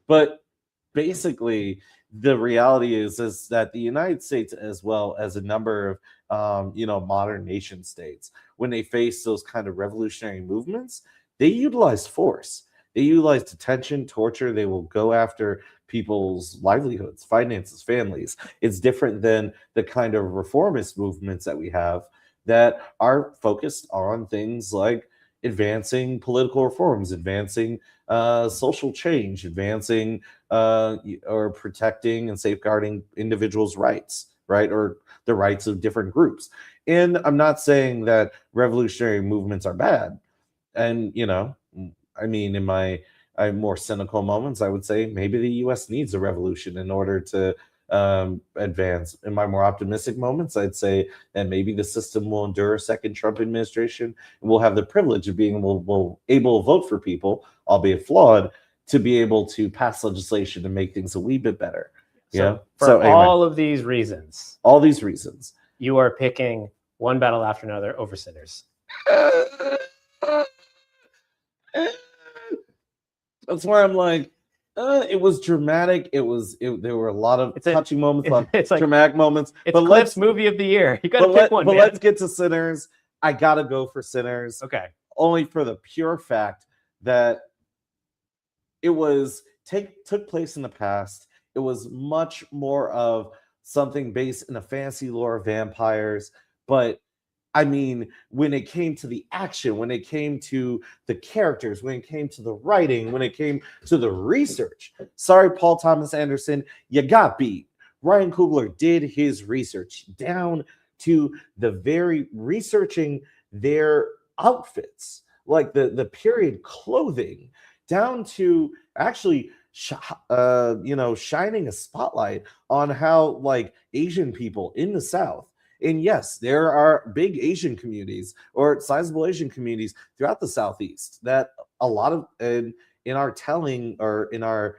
But basically, the reality is that the United States, as well as a number of modern nation states, when they face those kind of revolutionary movements, they utilize force. They utilize detention, torture. They will go after people's livelihoods, finances, families. It's different than the kind of reformist movements that we have that are focused on things like advancing political reforms, advancing social change, advancing or protecting and safeguarding individuals' rights, right? Or the rights of different groups. And I'm not saying that revolutionary movements are bad. And, I mean, in my more cynical moments, I would say maybe the U.S. needs a revolution in order to advance. In my more optimistic moments, I'd say that maybe the system will endure a second Trump administration, and we'll have the privilege of being able to vote for people, albeit flawed, to be able to pass legislation and make things a wee bit better. So for all of these reasons, you are picking One Battle After Another over Sinners. That's where I'm like, it was dramatic. There were a lot of touching moments, it's like dramatic moments. It's Cliff's movie of the year. You got to pick one. But let's get to Sinners. I gotta go for Sinners. Okay. Only for the pure fact that it took place in the past. It was much more of something based in a fantasy lore of vampires. But I mean, when it came to the action, when it came to the characters, when it came to the writing, when it came to the research, sorry, Paul Thomas Anderson, you got beat. Ryan Coogler did his research down to the very researching their outfits, like the period clothing, down to actually shining a spotlight on how like Asian people in the South. And yes, there are big Asian communities or sizable Asian communities throughout the Southeast that a lot of in our telling or in our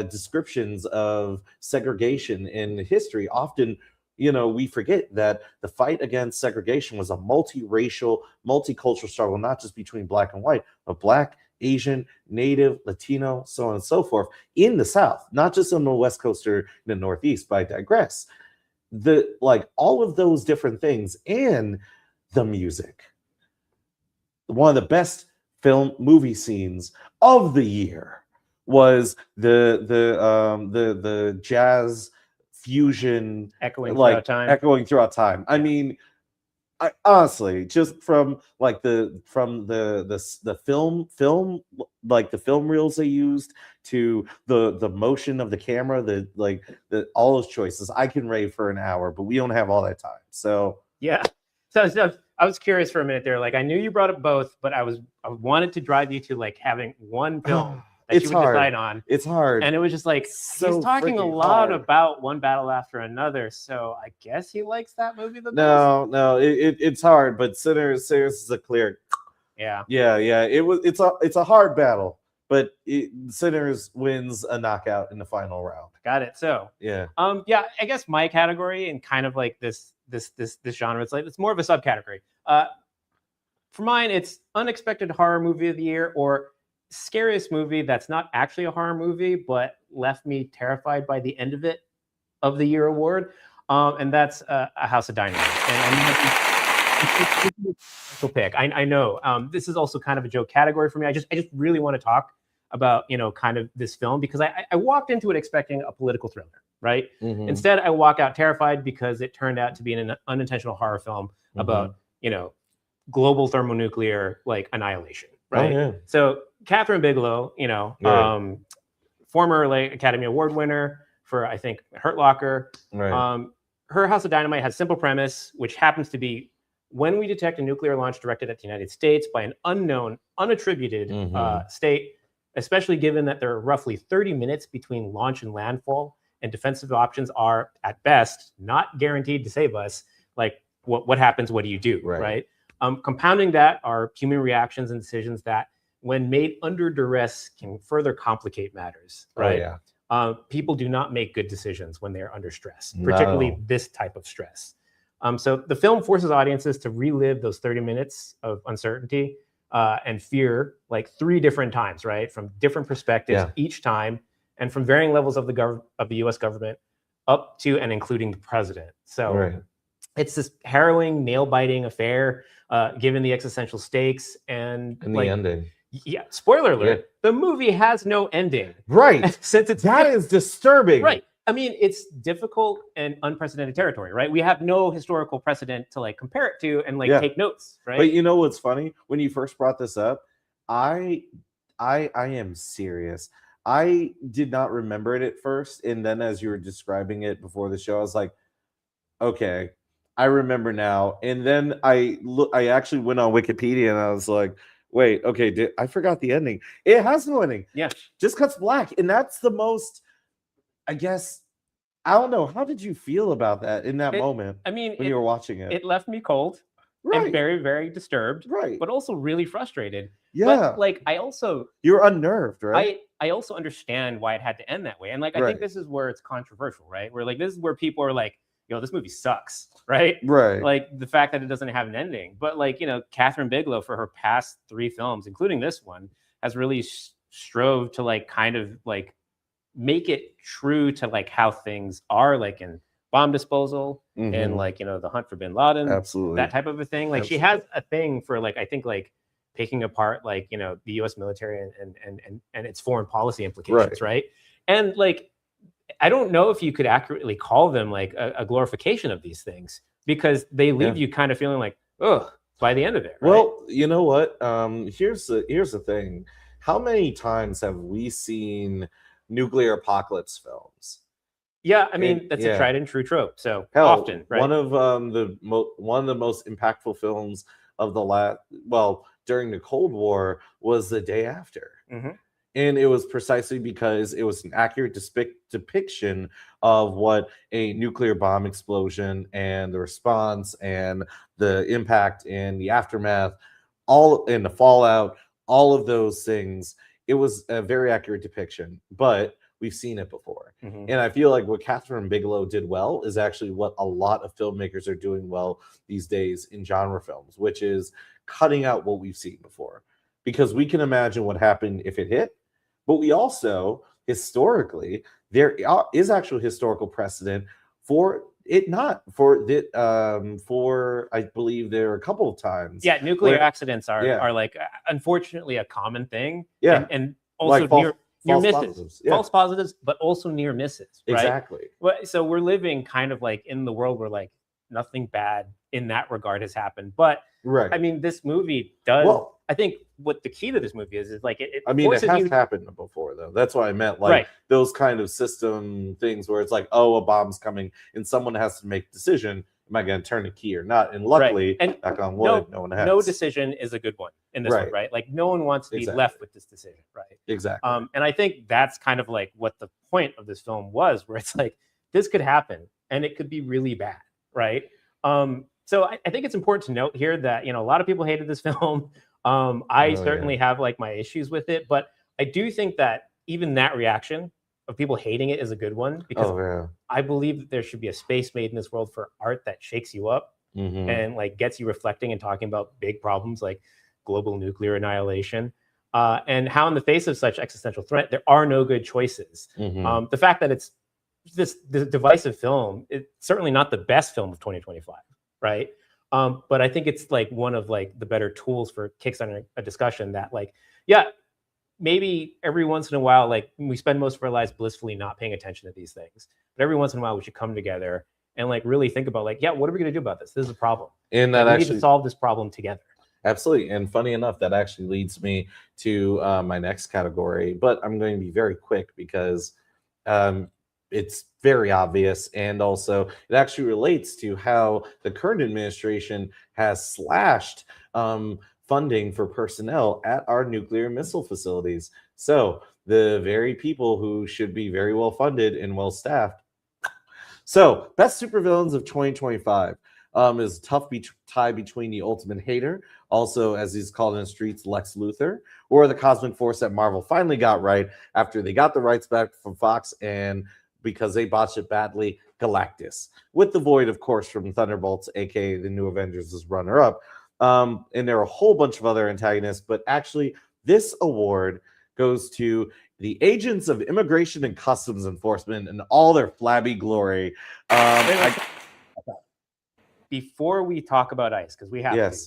descriptions of segregation in history, often, we forget that the fight against segregation was a multiracial, multicultural struggle, not just between Black and white, but Black, Asian, Native, Latino, so on and so forth in the South, not just on the West Coast or in the Northeast, but I digress. All of those different things and the music. One of the best movie scenes of the year was the jazz fusion echoing throughout time. I mean, I honestly, just from the film, like the film reels they used to the motion of the camera, all those choices, I can rave for an hour, but we don't have all that time. So yeah. So I was curious for a minute there. Like, I knew you brought up both, but I wanted to drive you to like having one film that you would decide on. It's hard. And it was just like, he's talking a lot about One Battle After Another. So I guess he likes that movie the best. No, it's hard, but Sinners is a clear. Yeah. It's a hard battle, but Sinners wins a knockout in the final round. Got it. So yeah. I guess my category and kind of like this genre, it's more of a subcategory. For mine, it's unexpected horror movie of the year or scariest movie that's not actually a horror movie but left me terrified by the end of the year award, and that's A House of Dynamite. And pick. I know this is also kind of a joke category for me. I just really want to talk about kind of this film because I walked into it expecting a political thriller, right? Mm-hmm. Instead, I walk out terrified because it turned out to be an unintentional horror film about global thermonuclear annihilation, right? Oh, yeah. So Catherine Bigelow, former Academy Award winner for I think Hurt Locker. Right. Her House of Dynamite has a simple premise, which happens to be when we detect a nuclear launch directed at the United States by an unknown, unattributed state, especially given that there are roughly 30 minutes between launch and landfall, and defensive options are at best not guaranteed to save us. Like what happens? What do you do? Right. Compounding that are human reactions and decisions that, when made under duress, can further complicate matters, right? Oh, yeah. People do not make good decisions when they're under stress, particularly this type of stress. So the film forces audiences to relive those 30 minutes of uncertainty and fear, like 3 different times, right? From different perspectives each time, and from varying levels of the U.S. government up to and including the president. So it's this harrowing, nail-biting affair, given the existential stakes and the ending. Yeah, spoiler alert. The movie has no ending. Right. Since it's that is disturbing. Right. I mean, it's difficult and unprecedented territory, right? We have no historical precedent to like compare it to and like take notes, right? But you know what's funny? When you first brought this up, I am serious. I did not remember it at first, and then as you were describing it before the show, I was like, okay, I remember now. And then I actually went on Wikipedia and I was like, wait, okay, I forgot the ending. It has no ending. Yeah. Just cuts black. And that's the most, I guess, I don't know. How did you feel about that in that moment? I mean, when you were watching it? It left me cold and very, very disturbed. Right. But also really frustrated. Yeah. But like I also you're unnerved, right? I also understand why it had to end that way. And like I think this is where it's controversial, right? Where like this is where people are like, yo, this movie sucks, right? Right. Like the fact that it doesn't have an ending. But like, you know, Catherine Bigelow for her past 3 films, including this one, has really strove to like kind of like make it true to like how things are, like in Bomb Disposal and like, you know, The Hunt for Bin Laden. Absolutely. That type of a thing. Like she has a thing for like, I think like picking apart like, you know, the US military and its foreign policy implications, right? And like, I don't know if you could accurately call them like a glorification of these things because they leave you kind of feeling like, oh, by the end of it. Right? Well, you know what? Here's the thing. How many times have we seen nuclear apocalypse films? Yeah, I mean that's a tried and true trope. So Hell, often, right? One of the most impactful films of during the Cold War was The Day After. And it was precisely because it was an accurate depiction of what a nuclear bomb explosion and the response and the impact and the aftermath, all in the fallout, all of those things. It was a very accurate depiction, but we've seen it before. And I feel like what Catherine Bigelow did well is actually what a lot of filmmakers are doing well these days in genre films, which is cutting out what we've seen before. Because we can imagine what happened if it hit, but we also, historically, there is actual historical precedent for it not. For I believe there are a couple of times. Yeah, nuclear accidents are like, unfortunately, a common thing. Yeah. And also like near misses. Positives. Yeah. False positives, but also near misses. Right? Exactly. So we're living kind of like in the world where like nothing bad in that regard has happened. But I mean, this movie does. Well, I think what the key to this movie is like it. I mean, it has happened before, though. That's what I meant. Like those kind of system things where it's like, oh, a bomb's coming, and someone has to make a decision. Am I going to turn a key or not? And luckily, knock on wood, no one has. No decision is a good one in this one, right? Like no one wants to be left with this decision, right? Exactly. And I think that's kind of like what the point of this film was, where it's like this could happen and it could be really bad, right? So I think it's important to note here that, you know, a lot of people hated this film. I certainly have like my issues with it, but I do think that even that reaction of people hating it is a good one because I believe that there should be a space made in this world for art that shakes you up and like gets you reflecting and talking about big problems like global nuclear annihilation and how in the face of such existential threat, there are no good choices. The fact that it's this divisive film, it's certainly not the best film of 2025. Right. But I think it's like one of like the better tools for kickstarting a discussion that like, maybe every once in a while, like we spend most of our lives blissfully not paying attention to these things, but every once in a while we should come together and like really think about like, what are we going to do about this? This is a problem. And that we need to solve this problem together. Absolutely. And funny enough, that actually leads me to my next category, but I'm going to be very quick because it's very obvious. And also it actually relates to how the current administration has slashed funding for personnel at our nuclear missile facilities. So the very people who should be very well funded and well staffed. So best supervillains of 2025 is a tough tie between the ultimate hater, also as he's called in the streets, Lex Luthor, or the cosmic force that Marvel finally got right after they got the rights back from Fox and because they botched it badly, Galactus. With the Void, of course, from Thunderbolts, aka the New Avengers' runner-up. And there are a whole bunch of other antagonists, but actually this award goes to the agents of Immigration and Customs Enforcement in all their flabby glory. Before we talk about ICE, because we have to,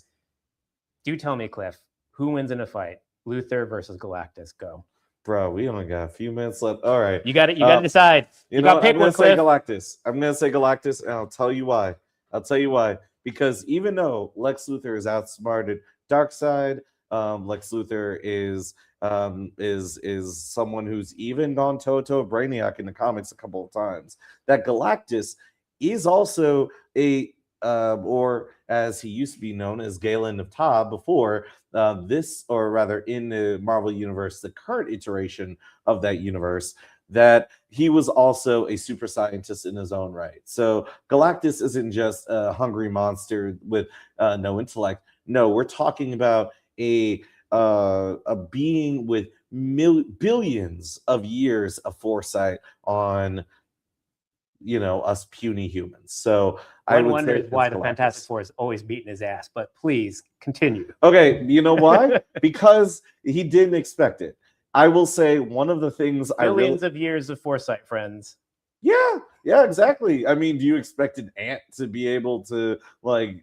do tell me, Cliff, who wins in a fight? Luthor versus Galactus, go. Bro, we only got a few minutes left. All right. You got it. You got to decide. You got to pick one, Cliff. I'm going to say Galactus, and I'll tell you why. Because even though Lex Luthor is outsmarted Darkseid, Lex Luthor is someone who's even gone toe-to-toe Brainiac in the comics a couple of times. That Galactus is also or as he used to be known as Galen of Ta before this, or rather in the Marvel Universe, the current iteration of that universe, that he was also a super scientist in his own right. So Galactus isn't just a hungry monster with no intellect. No, we're talking about a being with billions of years of foresight on, us puny humans. So One wonders why the Fantastic Four is always beating his ass, but please continue. Okay, you know why? Because he didn't expect it. I will say one of the things billions of years of foresight, friends. Yeah, exactly. I mean, do you expect an ant to be able to lay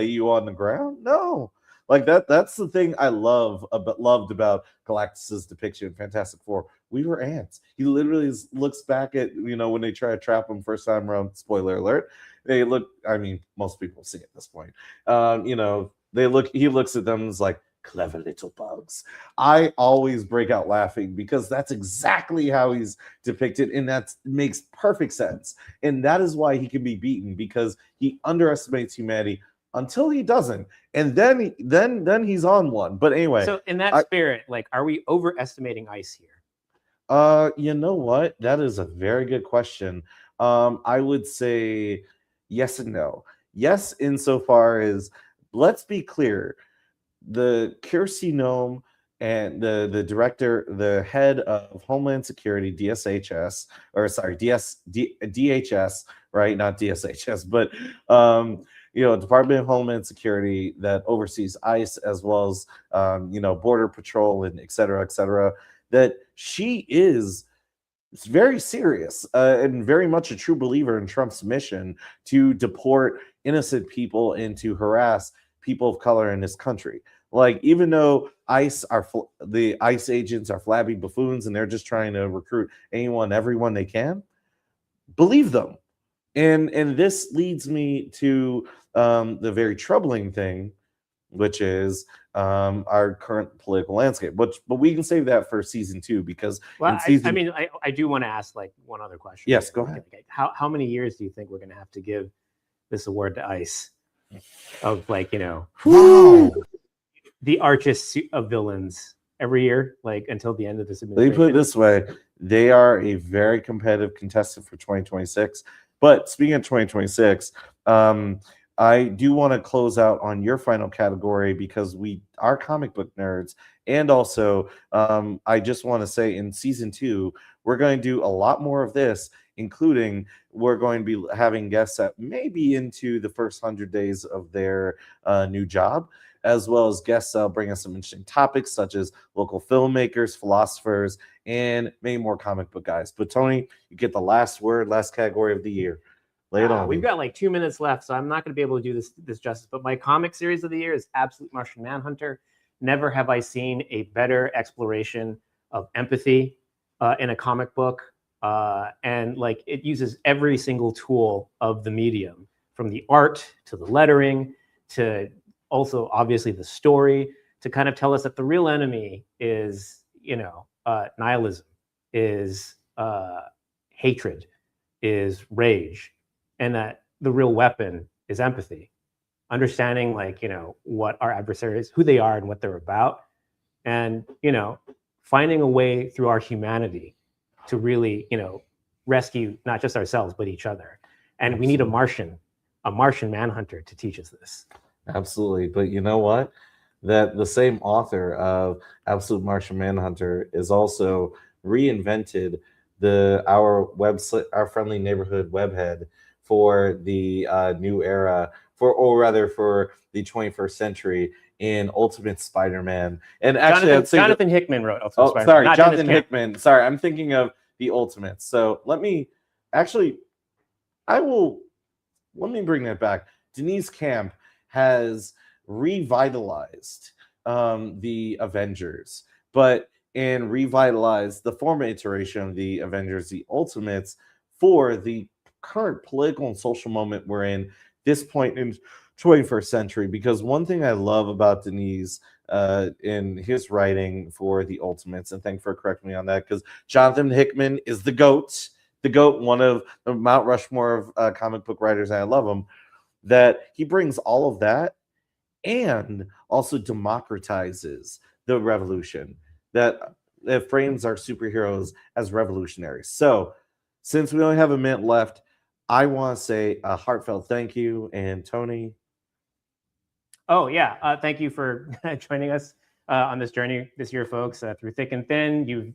you on the ground? No. Like that's the thing I loved about Galactus's depiction in Fantastic Four. We were ants. He literally looks back at, when they try to trap him first time around, spoiler alert. They look, I mean, most people see at this point. He looks at them and is like, clever little bugs. I always break out laughing because that's exactly how he's depicted, and that makes perfect sense. And that is why he can be beaten, because he underestimates humanity until he doesn't, and then he's on one. But anyway, so in that spirit, are we overestimating ice here? You know what? That is a very good question. I would say yes and no. Yes, insofar as, let's be clear, the Kirsty Nome and the director, the head of Homeland Security, DHS, right? Not DSHS, but Department of Homeland Security that oversees ICE as well as Border Patrol and et cetera, that she is very serious and very much a true believer in Trump's mission to deport innocent people and to harass people of color in this country. Even though the ICE agents are flabby buffoons and they're just trying to recruit everyone they can, believe them. And this leads me to the very troubling thing, which is our current political landscape. But we can save that for season 2, because I do want to ask one other question. Yes, go ahead. How many years do you think we're going to have to give this award to ICE of the archest of villains every year, until the end of this administration? They put it this way: they are a very competitive contestant for 2026. But speaking of 2026, I do want to close out on your final category, because we are comic book nerds. And also, I just want to say in season 2, we're going to do a lot more of this, including we're going to be having guests that may be into the first 100 days of their new job, as well as guests that'll bring us some interesting topics such as local filmmakers, philosophers, and many more comic book guys. But Tony, you get the last word, last category of the year. Lay it on. We've got 2 minutes left, so I'm not going to be able to do this justice. But my comic series of the year is Absolute Martian Manhunter. Never have I seen a better exploration of empathy in a comic book. And it uses every single tool of the medium, from the art to the lettering to also obviously the story, to kind of tell us that the real enemy is, nihilism, is hatred, is rage, and that the real weapon is empathy. Understanding what our adversaries, who they are and what they're about, and finding a way through our humanity to really rescue not just ourselves but each other. And we need a Martian Manhunter to teach us this. Absolutely. But you know what? That the same author of Absolute Martian Manhunter is also reinvented our website, our friendly neighborhood webhead, for the new era, for the 21st century in Ultimate Spider-Man. And actually, Jonathan Hickman wrote Ultimate Spider-Man. Sorry, Jonathan Hickman. Sorry, I'm thinking of the Ultimates. So let me bring that back. Denise Camp has revitalized the Avengers, but and revitalize the former iteration of the Avengers, the Ultimates, for the current political and social moment we're in this point in 21st century. Because one thing I love about Denise in his writing for the Ultimates, and thank you for correcting me on that, because Jonathan Hickman is the GOAT, one of the Mount Rushmore of comic book writers, and I love him, that he brings all of that and also democratizes the revolution, that frames our superheroes as revolutionaries. So since we only have a minute left, I want to say a heartfelt thank you. And Tony. Oh, yeah. Thank you for joining us on this journey this year, folks, through thick and thin.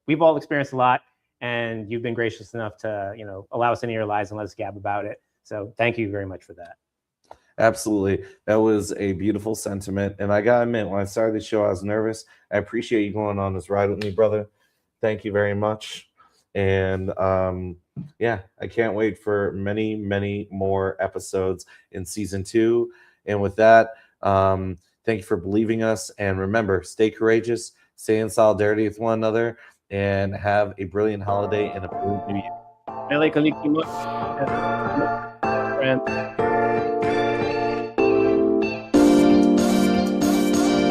We've all experienced a lot, and you've been gracious enough to, allow us into your lives and let us gab about it. So thank you very much for that. Absolutely. That was a beautiful sentiment. And I got to admit, when I started the show, I was nervous. I appreciate you going on this ride with me, brother. Thank you very much. And I can't wait for many, many more episodes in season 2. And with that, thank you for believing us. And remember, stay courageous, stay in solidarity with one another, and have a brilliant holiday and a brilliant new year. Friends.